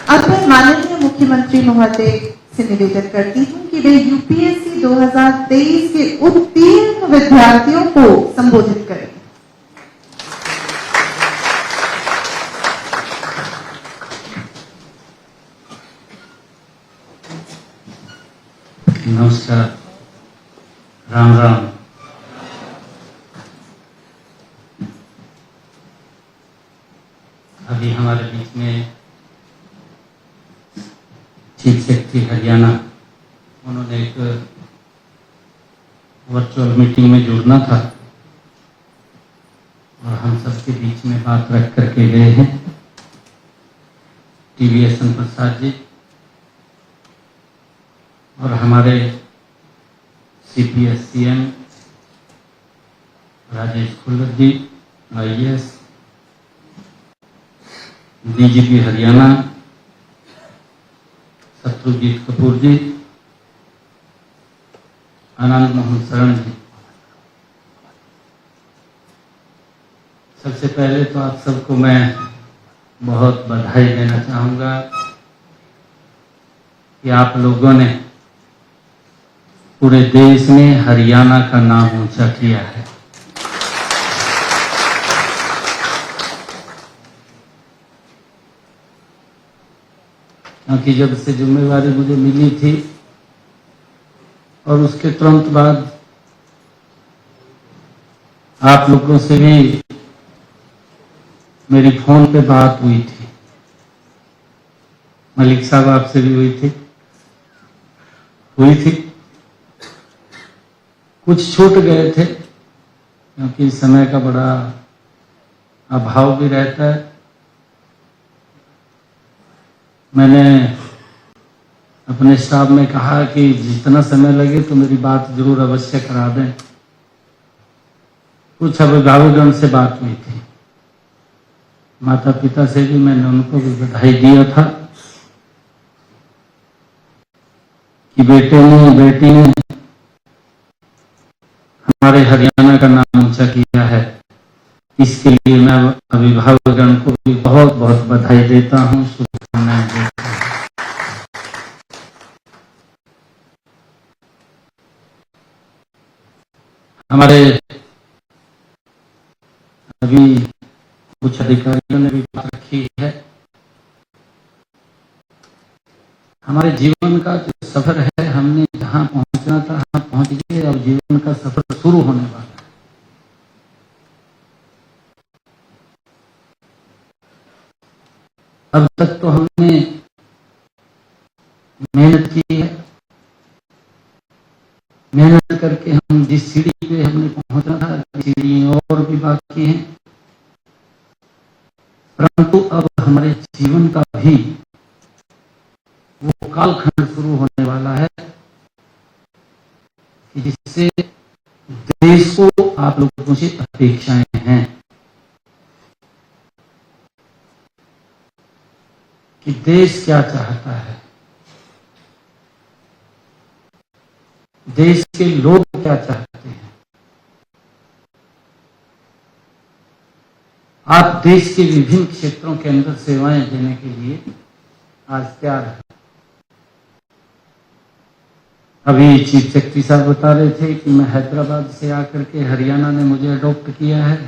अब मैं माननीय मुख्यमंत्री महोदय से निवेदन करती हूं कि वे यूपीएससी 2023 के उत्तीर्ण विद्यार्थियों को संबोधित करें। नमस्कार, राम राम। अभी हमारे बीच में चीफ सेक्रेटरी हरियाणा, उन्होंने एक वर्चुअल मीटिंग में जुड़ना था और हम सबके बीच में बात रख करके गए हैं। टीवीएसएन प्रसाद जी और हमारे सीपीएससीएम राजेश खुल्लर जी, आईएएस, डीजीपी हरियाणा शत्रुजीत कपूर जी, आनंद मोहन शरण जी। सबसे पहले तो आप सबको मैं बहुत बधाई देना चाहूँगा कि आप लोगों ने पूरे देश में हरियाणा का नाम ऊंचा किया है। क्योंकि जब से जिम्मेवारी मुझे मिली थी और उसके तुरंत बाद आप लोगों से भी मेरी फोन पे बात हुई थी, मलिक साहब आपसे भी हुई थी। कुछ छूट गए थे क्योंकि समय का बड़ा अभाव भी रहता है। मैंने अपने स्टाफ में कहा कि जितना समय लगे तो मेरी बात जरूर अवश्य करा दें। कुछ अभिभावकगण से बात हुई थी, माता पिता से भी मैंने उनको भी बधाई दिया था कि बेटे ने बेटी ने हमारे हरियाणा का नाम ऊंचा किया है। इसके लिए मैं अभिभावकगण को भी बहुत बहुत बधाई देता हूँ, शुभकामनाएं देता हूँ। हमारे अभी कुछ अधिकारियों ने भी बात रखी है। हमारे जीवन का जो सफर है, हमने जहां पहुंचना था वहां पहुंच गए। अब जीवन का सफर शुरू होने वाला है। अब तक तो हमने मेहनत की है, मेहनत करके हम जिस सीढ़ी पे हमने पहुंचना था, सीढ़ी और भी बाकी है। परंतु अब हमारे जीवन का भी वो कालखंड शुरू होने वाला है जिससे देश को आप लोगों से अपेक्षाएं हैं कि देश क्या चाहता है, देश के लोग क्या चाहते हैं। आप देश के विभिन्न क्षेत्रों के अंदर सेवाएं देने के लिए आज तैयार हैं। अभी चीफ सेक्रेटरी साहब बता रहे थे कि मैं हैदराबाद से आकर के हरियाणा ने मुझे अडॉप्ट किया है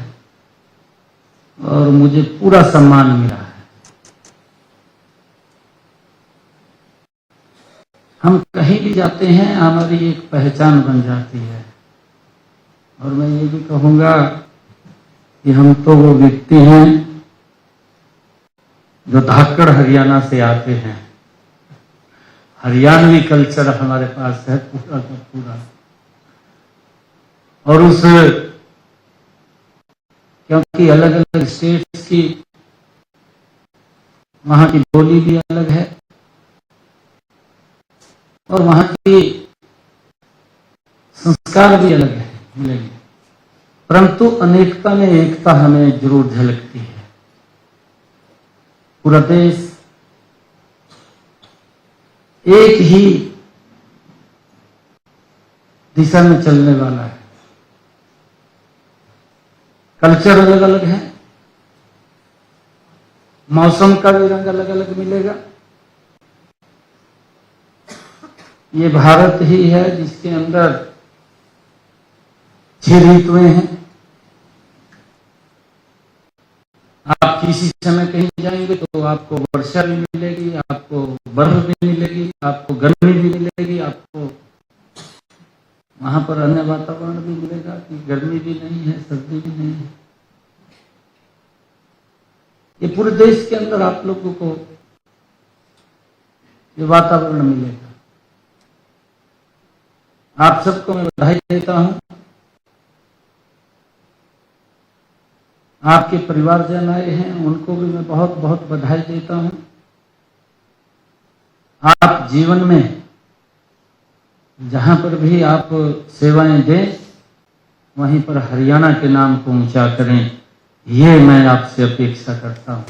और मुझे पूरा सम्मान मिला है। हम कहीं भी जाते हैं, हमारी एक पहचान बन जाती है। और मैं ये भी कहूंगा कि हम तो वो व्यक्ति हैं जो धाकड़ हरियाणा से आते हैं। हरियाणवी कल्चर हमारे पास है पूरा का पूरा। और उस क्योंकि अलग अलग स्टेट्स की वहां की बोली भी अलग है और वहां की संस्कार भी अलग है, मिलेंगे। परंतु अनेकता में एकता हमें जरूर झलकती है। पूरा देश एक ही दिशा में चलने वाला है। कल्चर अलग अलग है, मौसम का भी रंग अलग अलग मिलेगा, ये भारत ही है जिसके अंदर 6 ऋतुएं हैं। आप किसी समय कहीं जाएंगे तो आपको वर्षा भी मिलेगी, आपको बर्फ भी मिलेगी, आपको गर्मी भी मिलेगी, आपको वहां पर अन्य वातावरण भी मिलेगा कि गर्मी भी नहीं है, सर्दी भी नहीं है। ये पूरे देश के अंदर आप लोगों को ये वातावरण मिलेगा। आप सबको मैं बधाई देता हूं। आपके परिवारजन आए हैं, उनको भी मैं बहुत बहुत बधाई देता हूं। आप जीवन में जहां पर भी आप सेवाएं दें, वहीं पर हरियाणा के नाम को ऊंचा करें, ये मैं आपसे अपेक्षा करता हूं।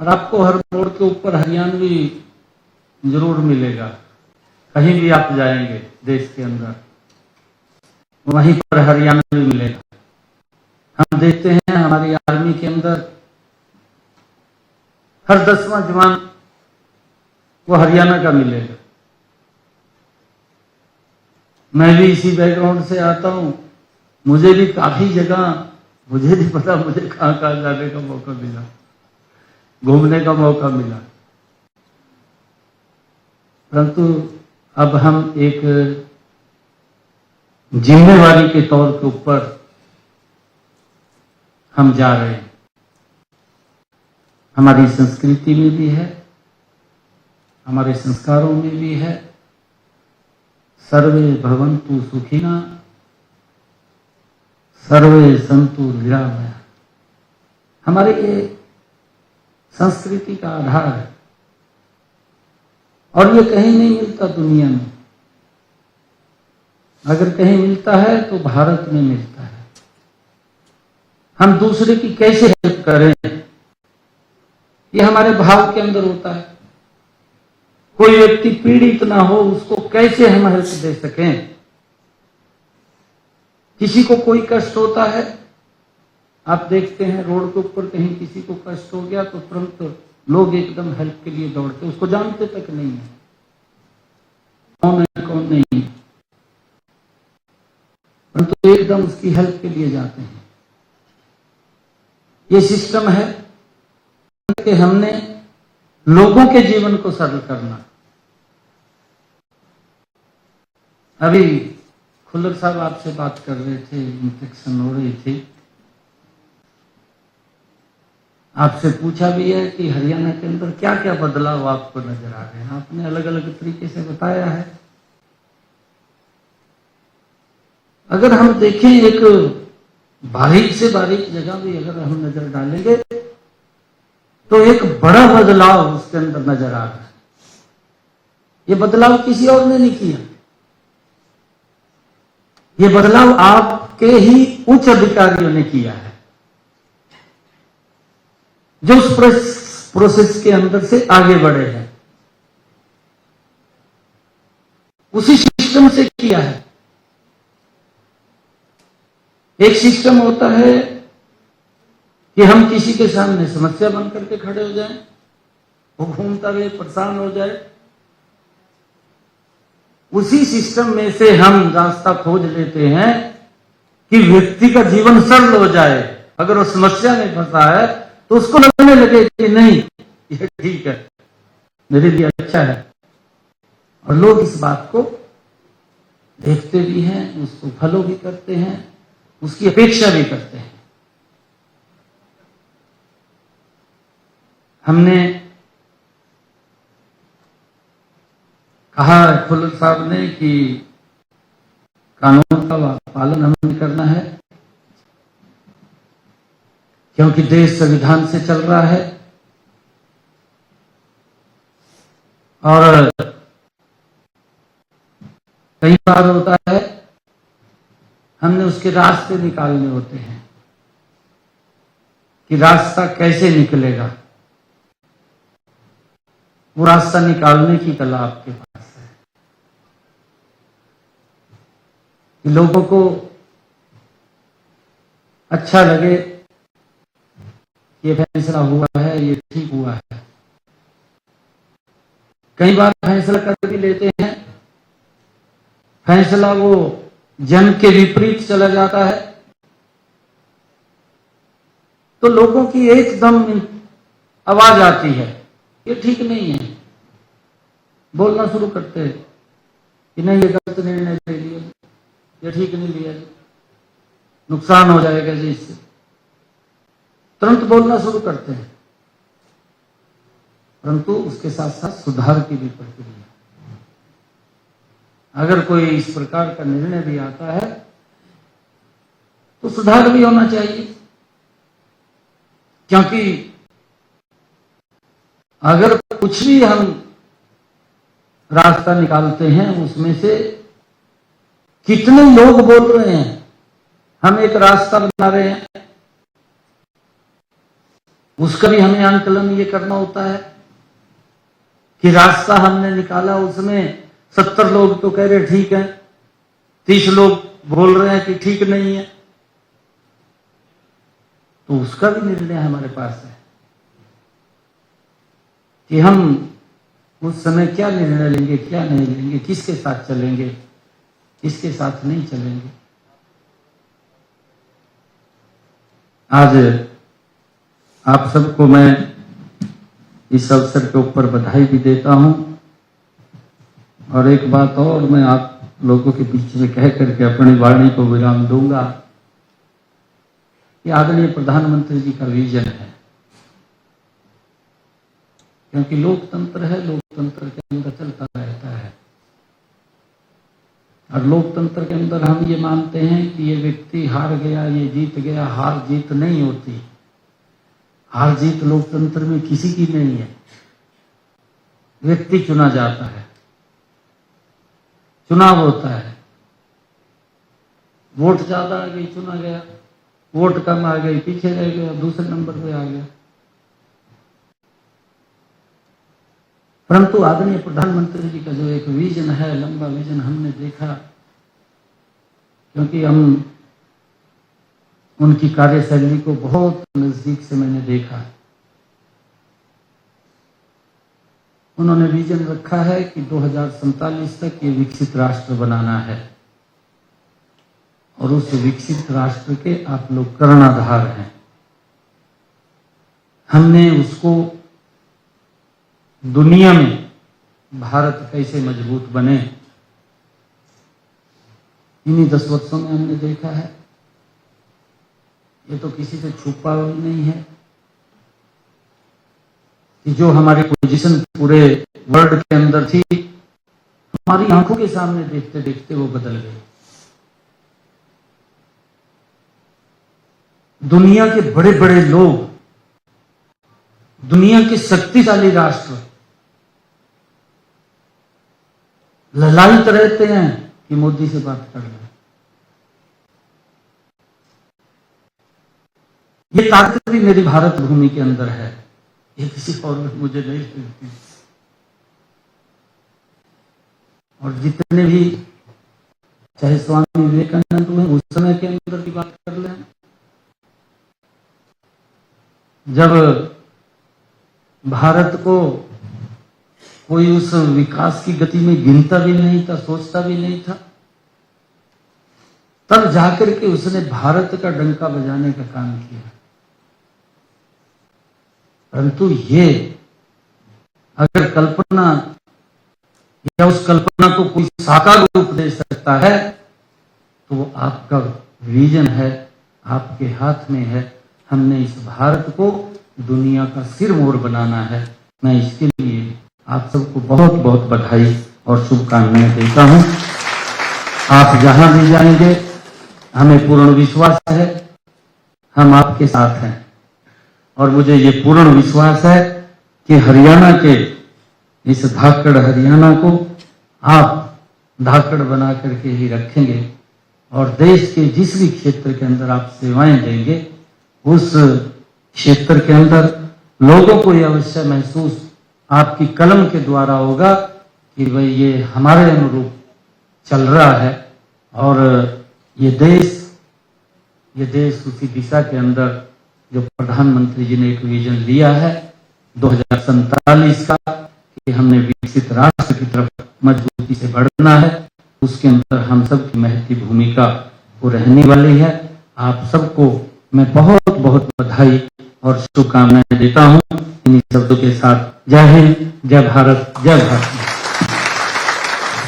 और आपको हर मोड़ के ऊपर हरियाणवी जरूर मिलेगा। कहीं भी आप जाएंगे देश के अंदर, वहीं पर हरियाणवी मिलेगा। हम देखते हैं हमारी आर्मी के अंदर हर 10वां जवान वो हरियाणा का मिलेगा। मैं भी इसी बैकग्राउंड से आता हूं, मुझे भी काफी जगह मुझे नहीं पता मुझे कहां कहां जाने का मौका मिला, घूमने का मौका मिला। परंतु अब हम एक जिम्मेवारी के तौर के ऊपर हम जा रहे हैं। हमारी संस्कृति में भी है, हमारे संस्कारों में भी है, सर्वे भवन्तु सुखिना सर्वे सन्तु निरामया। हमारे ये संस्कृति का आधार है और ये कहीं नहीं मिलता दुनिया में। अगर कहीं मिलता है तो भारत में मिलता है। हम दूसरे की कैसे हेल्प करें, ये हमारे भाव के अंदर होता है। कोई व्यक्ति पीड़ित ना हो, उसको कैसे हम हेल्प दे सकें। किसी को कोई कष्ट होता है, आप देखते हैं रोड के ऊपर कहीं किसी को कष्ट हो गया तो तुरंत लोग एकदम हेल्प के लिए दौड़ते, उसको जानते तक नहीं है कौन है कौन नहीं, परंतु एकदम उसकी हेल्प के लिए जाते हैं। ये सिस्टम है कि हमने लोगों के जीवन को सरल करना। अभी खुल्लर साहब आपसे बात कर रहे थे, इंटरेक्शन हो रही थी। आपसे पूछा भी है कि हरियाणा के अंदर क्या क्या बदलाव आपको नजर आ रहे हैं। आपने अलग अलग तरीके से बताया है। अगर हम देखें एक बारीक से बारीक जगह भी अगर हम नजर डालेंगे तो एक बड़ा बदलाव उसके अंदर नजर आ रहा है। ये बदलाव किसी और ने नहीं किया, ये बदलाव आपके ही उच्च अधिकारियों ने किया है, जो उस प्रोसेस के अंदर से आगे बढ़े हैं, उसी सिस्टम से किया है। एक सिस्टम होता है कि हम किसी के सामने समस्या बन करके खड़े हो जाएं, वो घूमता रहे, परेशान हो जाए। उसी सिस्टम में से हम रास्ता खोज लेते हैं कि व्यक्ति का जीवन सरल हो जाए। अगर वो समस्या में फंसा है तो उसको लगने लगे कि नहीं ये ठीक है, मेरे लिए अच्छा है। और लोग इस बात को देखते भी हैं, उसको फॉलो भी करते हैं, उसकी अपेक्षा भी करते हैं। हमने कहा खुल्लर साहब ने कि कानून का पालन हमें करना है, क्योंकि देश संविधान से चल रहा है और कई बार होता है हमने उसके रास्ते निकालने होते हैं कि रास्ता कैसे निकलेगा। वो रास्ता निकालने की कला आपके पास है कि लोगों को अच्छा लगे ये फैसला हुआ है, ये ठीक हुआ है। कई बार फैसला कर भी लेते हैं, फैसला वो जन के विपरीत चला जाता है, तो लोगों की एकदम आवाज आती है, ये ठीक नहीं है। बोलना शुरू करते हैं कि नहीं, ये गलत निर्णय ले लिया, ये ठीक नहीं लिया, नुकसान हो जाएगा जी इससे। तुरंत बोलना शुरू करते हैं, परंतु उसके साथ साथ सुधार की भी प्रक्रिया। अगर कोई इस प्रकार का निर्णय भी आता है तो सुधार भी होना चाहिए, क्योंकि अगर कुछ भी हम रास्ता निकालते हैं उसमें से कितने लोग बोल रहे हैं हम एक रास्ता बना रहे हैं, उसका भी हमें आंकलन ये करना होता है कि रास्ता हमने निकाला उसमें 70 लोग तो कह रहे ठीक है, 30 लोग बोल रहे हैं कि ठीक नहीं है, तो उसका भी निर्णय हमारे पास है कि हम उस समय क्या निर्णय लेंगे, क्या नहीं लेंगे, किसके साथ चलेंगे, किसके साथ नहीं चलेंगे। आज आप सबको मैं इस अवसर के ऊपर बधाई भी देता हूं, और एक बात और मैं आप लोगों के बीच में कह करके अपनी वाणी को विराम दूंगा कि आदरणीय प्रधानमंत्री जी का विजन है, क्योंकि लोकतंत्र है, लोकतंत्र के अंदर चलता रहता है, और लोकतंत्र के अंदर हम ये मानते हैं कि ये व्यक्ति हार गया, ये जीत गया, हार जीत नहीं होती। हार जीत लोकतंत्र में किसी की नहीं है, व्यक्ति चुना जाता है, चुनाव होता है, वोट ज्यादा आ गई चुना गया, वोट कम आ गई पीछे रह गया, दूसरे नंबर पे आ गया। परंतु आदरणीय प्रधानमंत्री जी का जो एक विजन है, लंबा विजन हमने देखा, क्योंकि हम उनकी कार्यशैली को बहुत नजदीक से मैंने देखा। उन्होंने विजन रखा है कि 2047 तक ये विकसित राष्ट्र बनाना है, और उस विकसित राष्ट्र के आप लोग कर्णधार हैं। हमने उसको दुनिया में भारत कैसे मजबूत बने, इन्हीं 10 वर्षों में हमने देखा है। ये तो किसी से छुपा हुआ नहीं है कि जो हमारी पोजीशन पूरे वर्ल्ड के अंदर थी, हमारी आंखों के सामने देखते देखते वो बदल गई। दुनिया के बड़े बड़े लोग, दुनिया के शक्तिशाली राष्ट्र ललायित रहते हैं कि मोदी से बात कर लें। ये ताकत भी मेरी भारत भूमि के अंदर है, ये किसी और में मुझे नहीं मिलती। और जितने भी चाहे स्वामी विवेकानंद हुए, उस समय के अंदर की बात कर लें, जब भारत को कोई उस विकास की गति में गिनता भी नहीं था, सोचता भी नहीं था, तब जाकर के उसने भारत का डंका बजाने का काम किया। परंतु ये अगर कल्पना या उस कल्पना को कोई साकार रूप दे सकता है तो वो आपका विजन है, आपके हाथ में है। हमने इस भारत को दुनिया का सिरमौर बनाना है। मैं इसके लिए आप सबको बहुत बहुत बधाई और शुभकामनाएं देता हूं। आप जहां भी जाएंगे, हमें पूर्ण विश्वास है हम आपके साथ हैं, और मुझे ये पूर्ण विश्वास है कि हरियाणा के इस धाकड़ हरियाणा को आप धाकड़ बना करके ही रखेंगे, और देश के जिस भी क्षेत्र के अंदर आप सेवाएं देंगे, उस क्षेत्र के अंदर लोगों को यह अवश्य महसूस आपकी कलम के द्वारा होगा कि भाई ये हमारे अनुरूप चल रहा है, और ये देश उसी दिशा के अंदर जो प्रधानमंत्री जी ने एक विजन लिया है 2047 का, कि कि हमने विकसित राष्ट्र की तरफ मजबूती से बढ़ना है, उसके अंदर हम सब की महती भूमिका वो रहने वाली है। आप सबको मैं बहुत बहुत बधाई और शुभकामनाएं देता हूं। इन्हीं शब्दों के साथ जय हिंद, जय भारत, जय भारत।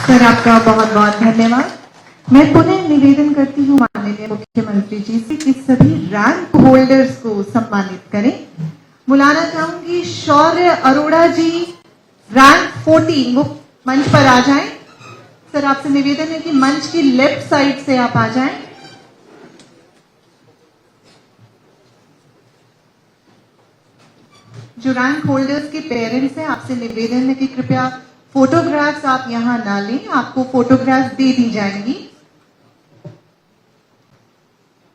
सर, आपका बहुत बहुत धन्यवाद। मैं पुनः निवेदन करती हूँ माननीय मुख्यमंत्री जी से कि सभी रैंक होल्डर्स को सम्मानित करें। बुलाना चाहूंगी शौर्य अरोड़ा जी, रैंक 14, वो मंच पर आ जाएं। सर, आपसे निवेदन है कि मंच की लेफ्ट साइड से आप आ जाएं। जो रैंक होल्डर्स के पेरेंट्स हैं, आपसे निवेदन है कि कृपया फोटोग्राफ्स आप यहां ना लें, आपको फोटोग्राफ्स दे दी जाएंगी।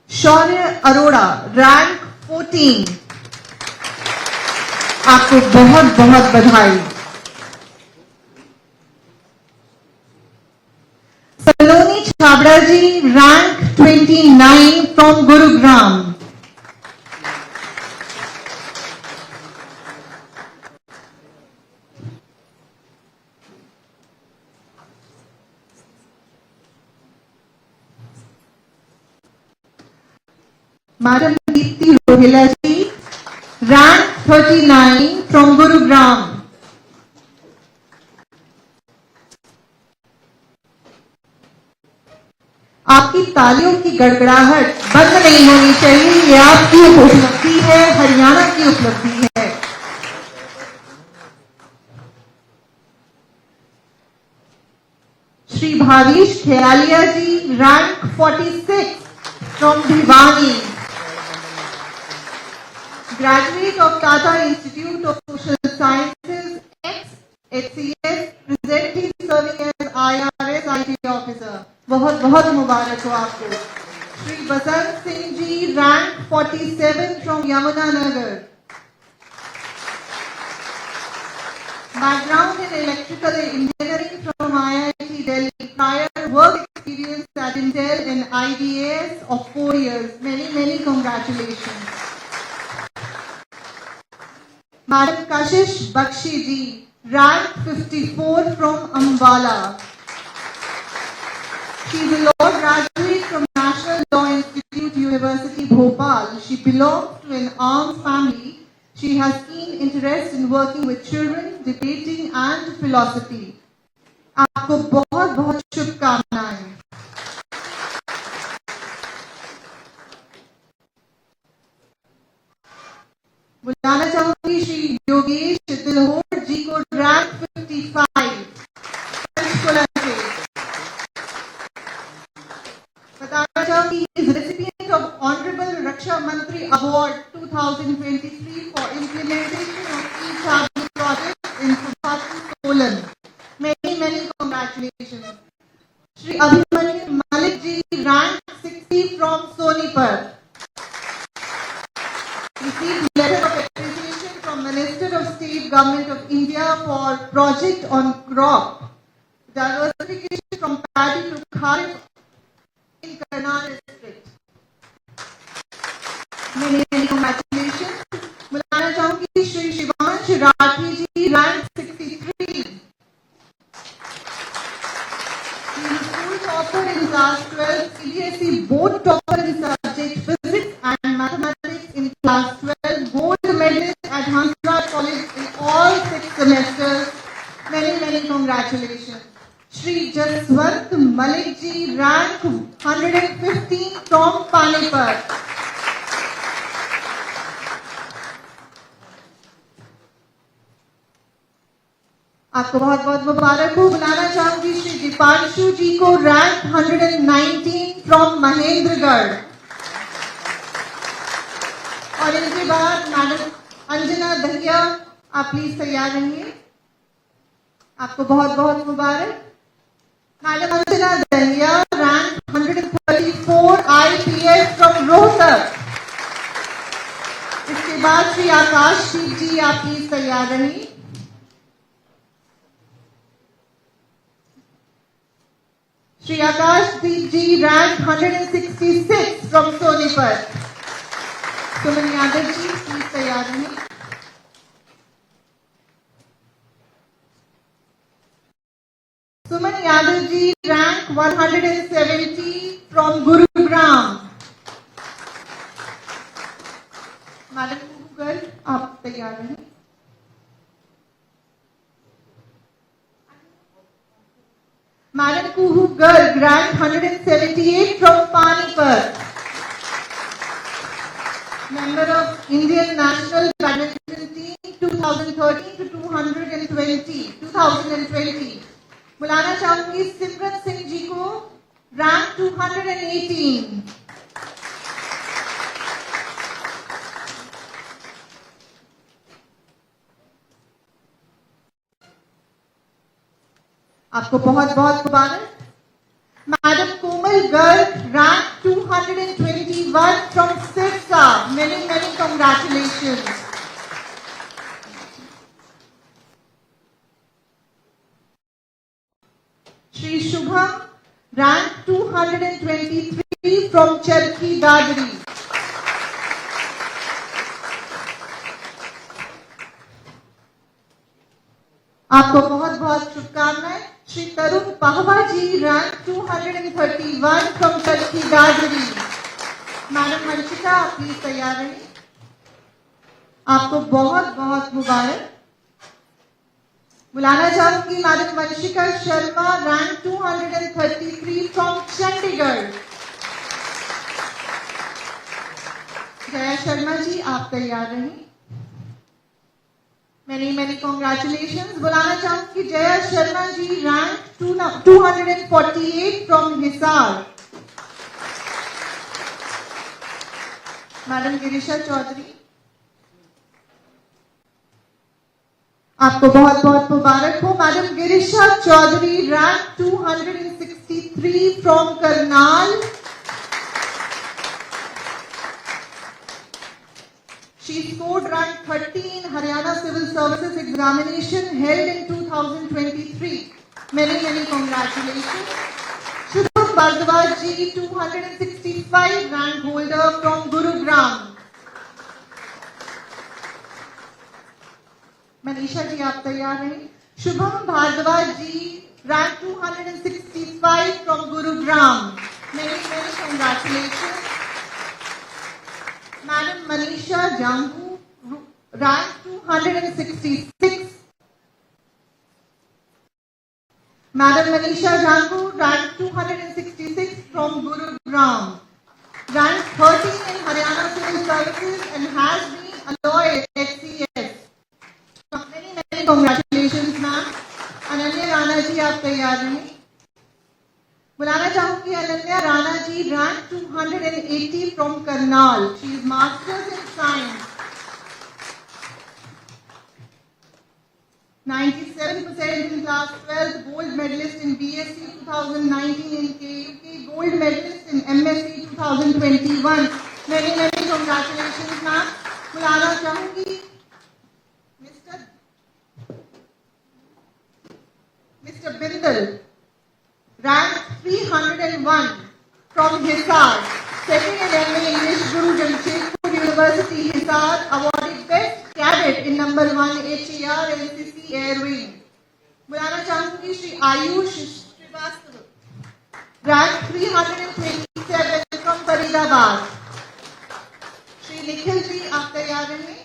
शौर्य अरोड़ा, रैंक 14, आपको बहुत बहुत बधाई। Saloni Chhabra ji, rank 29 from Gurugram. Madam Deepti Rohila ji, rank 39 from Gurugram. आपकी तालियों की गड़गड़ाहट बंद नहीं होनी चाहिए, ये आपकी उपलब्धि है, हरियाणा की उपलब्धि है। Shri Bhavesh Kheyalia ji, rank 46 from Bhiwani, graduate of Tata Institute of Social Sciences, ex-HCS, presently serving as IRS IT officer. बहुत बहुत मुबारक हो आपको। Shri Basant Singh ji, rank 47 from Yamunanagar, background in electrical engineering from IIT Delhi, prior work experience at Intel and IDAS of 4 years. Many congratulations. Madam Kashish Bakshi ji, rank 54 from Ambala. She is a law graduate from National Law Institute, University Bhopal. She belongs to an armed family. She has keen interest in working with children, debating and philosophy. आपको बहुत बहुत शुभकामनाएं। बुलाना चाहूंगी श्री योगेश दिलहोर जी को, rank 55 Panchkula से। बताना चाहूंगी इज रेसिपिएंट ऑफ ऑनरेबल रक्षा मंत्री award 2023 for implementation of e charging project in Solan. Many congratulations. Shri Abhimanyu Malik ji, rank 60 from Sonipat. Received letter of appreciation from Minister of State Government of India for project on crop diversification from paddy to kharif in Karnal district. Many congratulations. बुलाना चाहूंगी श्री शिवांश राठी जी, rank 63। School topper in class 12, CBSE board topper in subject physics and mathematics in class 12, gold medalist at Hansraj College in all 6 semesters. Many congratulations. Shri Jaswant Malik ji, rank 115 from Panipat. आपको बहुत बहुत मुबारक हो। बुलाना चाहूंगी श्री दीपांशु जी को, rank 119 from Mahendragarh. और इनके बाद मैडम अंजना दहिया, आप प्लीज तैयार रहिए। आपको बहुत बहुत मुबारक। Madam Anjana Dahiya, rank 134 IPS from Rohtak. इसके बाद श्री आकाश जी, आप प्लीज तैयार रहिए। Shri Akashdeep ji, rank 166 from Sonipat. Suman Yadav ji, please तैयार रहिए। Yadav ji, rank 170 from Gurugram. Madam Kuhul, आप तैयार हैं? Madam Kuhu Garg, rank 178 from Panipat. Member of Indian National Badminton Team 2013 to 2020. बुलाना चाहूंगी सिमरन सिंह जी को, रैंक 218. आपको बहुत बहुत मुबारक. Madam Komal Garg, rank 221 from Sirsa. Many congratulations. Shri Shubham, rank 223 from Charki Dadri. आपको बहुत बहुत शुभकामनाएं. Shri Tarun Pahwa ji, rank 231 from Charkhi Dadri. Madam Vanshika, आप प्लीज तैयार रहिए. आपको बहुत बहुत मुबारक. बुलाना चाहूंगी madam Vanshika Sharma, rank 233 from Chandigarh. Jaya Sharma ji, आप तैयार रहिए. Many congratulations. बुलाना चाहूंगी Jaya Sharma ji, rank 248 from Hisar. Madam Girisha Chaudhary, आपको बहुत बहुत मुबारक हो. Madam Girisha Chaudhary, rank 263 from Karnal. She scored rank 30 in Haryana Civil Services examination held in 2023. Many congratulations. Shubham Bhardwaj ji, 265 rank holder from Gurugram. Manisha ji, आप तैयार हैं? Shubham Bhardwaj ji, rank 265 from Gurugram. Many congratulations. Madam Manisha Jangu, rank 266. Madam Manisha Jangu, rank 266 from Gurugram. Rank 13 in Haryana Civil Services and has been a lawyer at HCS. Many congratulations, ma'am. Ananya Rana ji, आप तैयार हैं? बुलाना चाहूंगी Ananya Rana ji, rank 280 from Karnal. She is masters in science. 97% in class 12, gold medalist in BSc 2019 in KUK, gold medalist in MSc 2021. Many congratulations, ma'am. बुलाना चाहूंगी Mr. Bindal, rank 301 from Hisar, second in MA English, Guru Jamshedpur University, Hisar, awarded best cadet in number 1 HER NCC Air Wing. बुलाना चाहूंगी Shri Ayush Srivastava, rank 327 from Faridabad. Shri Nikhil ji, आप तैयार हैं?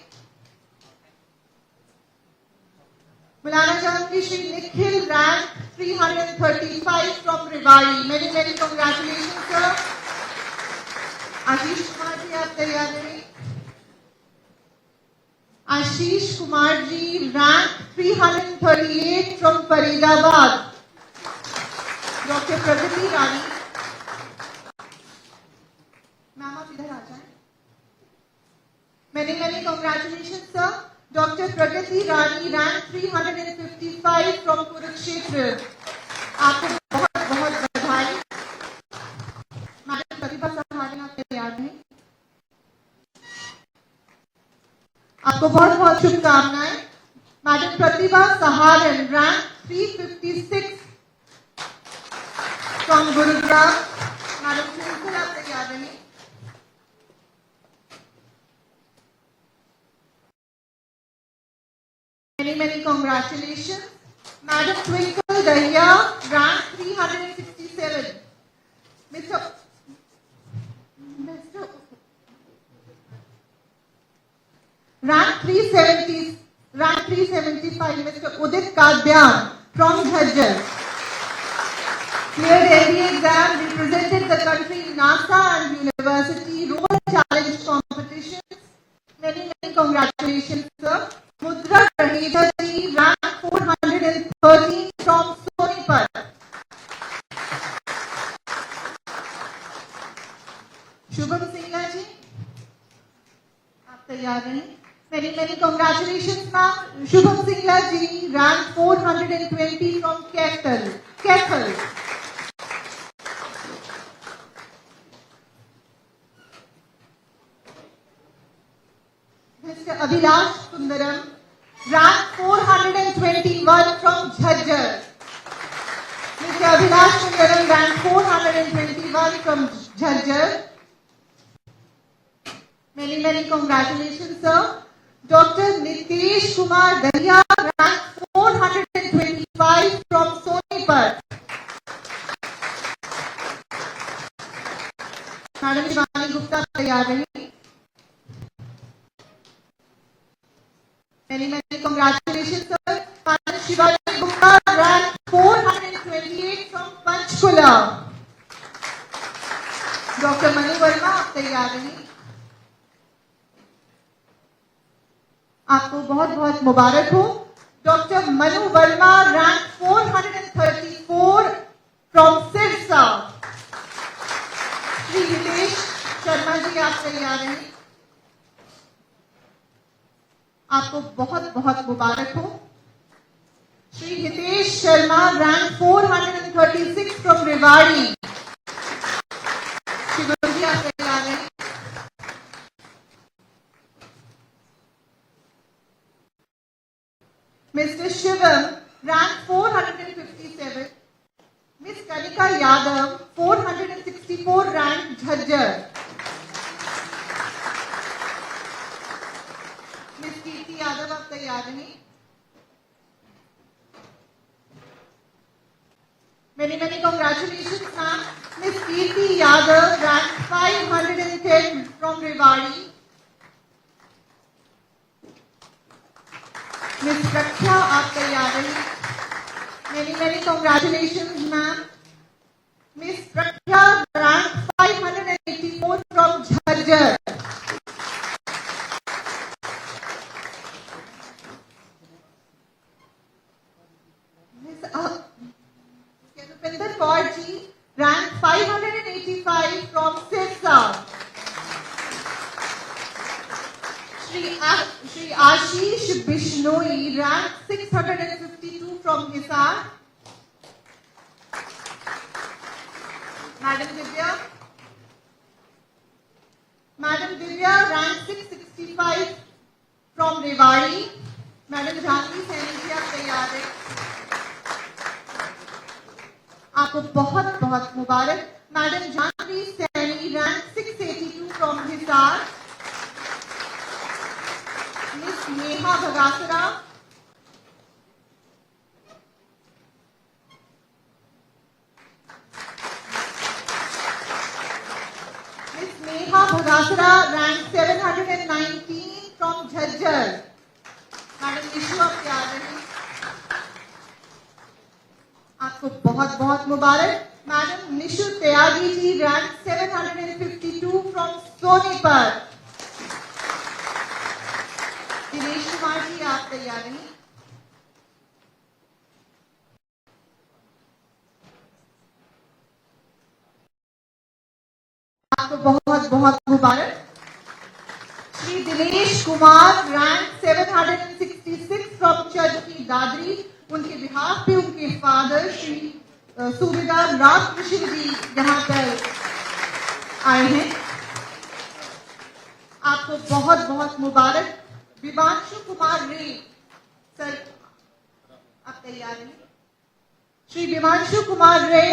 बुलाना चाहूंगी Shri Nikhil, rank 335 from Rewari. Many congratulations, sir. Ashish Kumar ji, आप तैयार हैं? Ashish Kumar ji, rank 338 from Faridabad. Doctor Pragati Rani, ma'am आप इधर आ जाएं. Many congratulations, sir. Dr. Pragati Rani, rank 355 from Kurukshetra. आपको बहुत बधाई. मैडम प्रतिभा सहारे, आप तैयार हैं? आपको बहुत शुभकामनाएं. Madam Pratibha Saharan, rank 356 from Gurugram. Madam बिल्कुल आप तैयार हैं? Many congratulations. Madam Twinkle Dahiya, rank 367. Mr. Rank 375, Mr. Udit Kadyan from Jhajjar. Cleared MBA exam, represented the country in NASA and university role challenge competitions. Many congratulations, sir. Mudra Raheja ji, rank 413 from Sonipat. Shubham Singla ji, आप तैयार हैं? Many congratulations, ma'am. Shubham Singla ji, rank 420 from Kethal. Mr. Abhilash Sundaram, rank 421 from Jhajjar. Mr. Abhilash Sundaram, rank 421 from Jhajjar. Many congratulations, sir. Dr. Nitesh Kumar Dahiya, rank 425 from Sonipat. Madam Shivani Gupta, तैयार रहिए. Many congratulations, sir. Madam Shivani Gupta, rank 428 from Panchkula. Dr. Manu Verma, आप तैयार रहिए. आपको बहुत मुबारक हो. Doctor Manu Verma, rank 434 from Sirsa. Shri Hitesh Sharma ji, आप तैयार हैं. आपको बहुत मुबारक हो. Shri Hitesh Sharma, rank 436 from Rewari. श्री गुरु जी, आप तैयार हैं. Mr. Shivam, rank 457. Miss Kanika Yadav, 464 rank, Jhajjar. Miss Kirti Yadav, आप तैयार हैं? Many congratulations, ma'am. Miss Kirti Yadav, rank 510 from Rewari. Miss Raksha, आप तैयार हैं? Many congratulations, ma'am. Miss Raksha, rank 584 from Jhajjar. Miss Rupinder Kaur ji, rank 585 from Sirsa. Shri Ashish Bishnoi, rank 652 from Hisar. Madam Divya, rank 665 from Rewari. Madam Jhanvi Saini ji, आप तैयार हैं? आपको बहुत मुबारक. Madam Jhanvi Saini, rank 682 from Hisar. Miss Neha Bhagasara, rank 719 from Jhajjar. Madam Nishu, आप तैयार हैं? आपको बहुत मुबारक. Madam Nishu Tyagi ji, rank 752 from Sonipat. Dinesh Kumar ji, आप तैयार हैं? आपको बहुत मुबारक. Shri Dinesh Kumar, rank 766 from Charkhi Dadri. उनके बिहाफ पे उनके फादर श्री सूबेदार राज कृष्ण जी यहाँ पर आए हैं. आपको बहुत मुबारक. विवांशु कुमार रे, सर आप तैयार हैं? श्री विवांशु कुमार रे,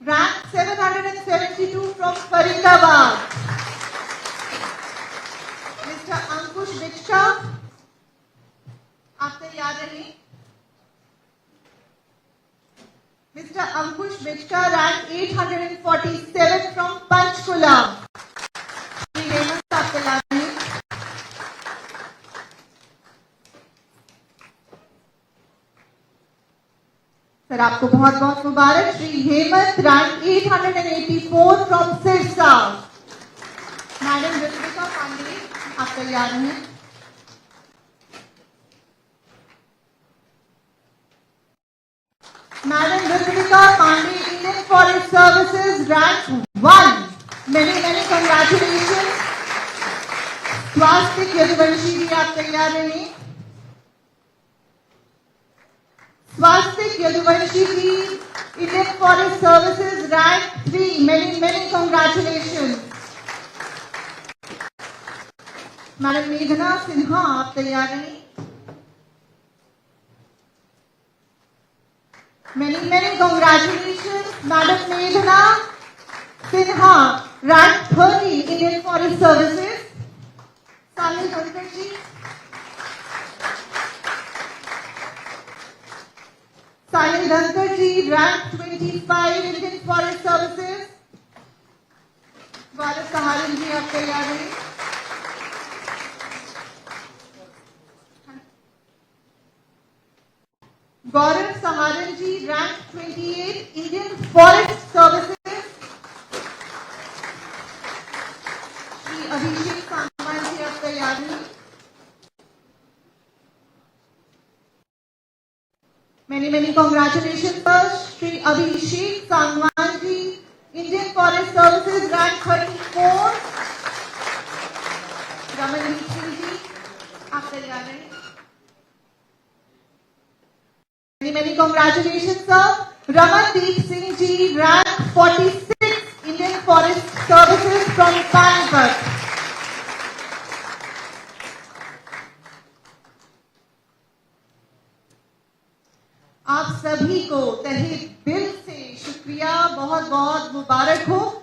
रैंक 772 फ्रॉम फरीदाबाद. मिस्टर अंकुश बिचका, आप तैयार हैं? Vishka, rank 847 from Panchkula. Shri Hemant Apkalani. Sir आपको बहुत बहुत मुबारक. Shri Hemant, rank 884 from Sirsa. Madam Ritika Pandey, आप तैयार हैं? Madam Ritika Pandey, Indian forest services, rank 1. Many congratulation. Swastik Yaduvanshi ji, आप तैयार रहिए. Swastik Yaduvanshi ji, Indian forest services, rank 3. Many congratulation. Madam मेघना सिन्हा, आप तैयार रहिए. Many congratulation. मैडम मेघना Sinha, rank 30, Indian forest services. Sahil Dhankhar ji. Sahil Dhankhar ji, rank 25, Indian forest services. Gaurav Saharan ji, आप तैयार हैं? Gaurav Saharan ji, rank 28, Indian forest services. Shri Abhishek Sangwan ji, आप तैयार हैं? Many congratulation sir. Shri Abhishek Sangwan ji, Indian forest services, rank 34. Ramandeep Singh ji, आप तैयार हैं? Many congratulation sir. Ramandeep Singh ji, rank 46, Indian forest services from Panipat. आप सभी को तहे दिल से शुक्रिया, बहुत बहुत मुबारक हो.